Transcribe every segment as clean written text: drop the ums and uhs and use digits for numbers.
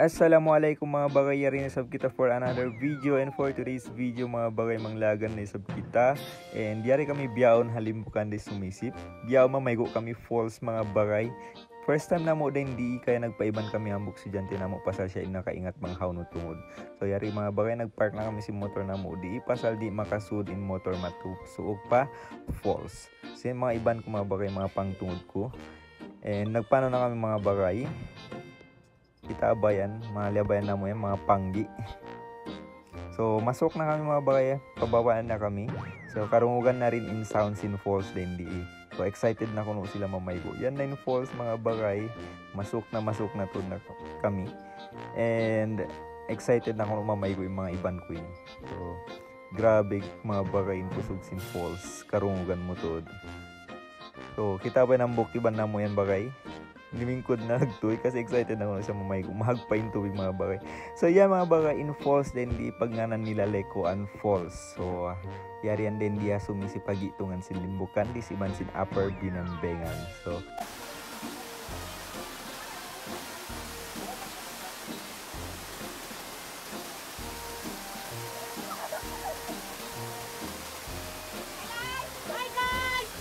Assalamualaikum mga bagay, yari na sab kita for another video, and for today's video mga bagay manglagan na sab kita, and yari kami biyaon halimbukan di sumisip biyaw mamaygo kami falls mga bagay. First time na mo din di kaya nagpaiban kami ang estudyante na mo pasal siya nakaingat manghaw no tungod. So yari mga bagay nagpark na kami si motor na mo di pasal di makasud in motor matusuog pa falls. So mga iban ko mga bagay mga pangtungod ko, and nagpano na kami mga bagay. Kita bayan, mga labayan na mo yan, mga panggi. So, masok na kami mga bagay, pababaan na kami. So, karungugan na rin in Sounds in Falls din di. So, excited na kuno sila mamaygo. Yan na in Falls mga bagay, masok na to na kami. And, excited na kuno mamaygo yung mga iban ko yun. So, grabe mga bagay in Kusog sin Falls, karungugan mo to. So, kita ba ng bukiban na mo yan bagay? Nimingkod na nagtuloy kasi excited na ako sa mamaygo. Mahagpain tubig mga bagay. So yan mga bagay in falls din di pagnanan nila Lekoan Falls. So yarian din dia sumisi pagitungan sin limbukan di siman sin upper binambengan. So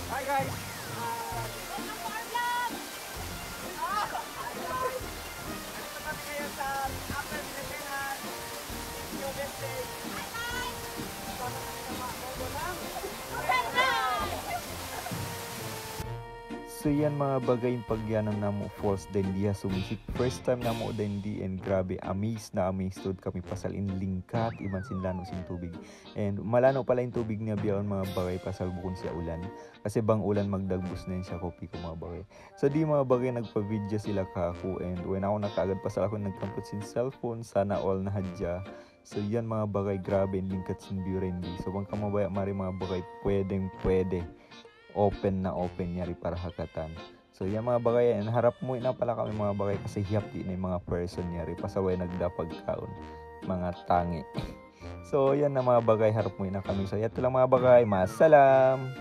Hi guys! So yan mga bagay yung pagyanang namo falls din diha sumisip. First time namo din di, and grabe amazedtud kami pasal in lingkat iban sin lano sin tubig. And malano pala yung tubig niya biyaon mga bagay pasal bukon siya ulan. Kasi bang ulan magdagbus na yun siya kopi ko mga bagay. So di mga bagay nagpa-video sila kako, and when ako nakaagad pasal ako nagkampot sin cellphone sana all na hadya. So yan mga bagay grabe in lingkat sin biuren di. So bang kamabaya mari mga bagay pwede open yari para hakatan. So yan mga bagay, and harap mo na pala kami mga bagay kasi hiyap di na yung mga person yari pasaway nagdapag kaon mga tangi. So yan na mga bagay, harap mo na kami. So yan lang mga bagay, masalam.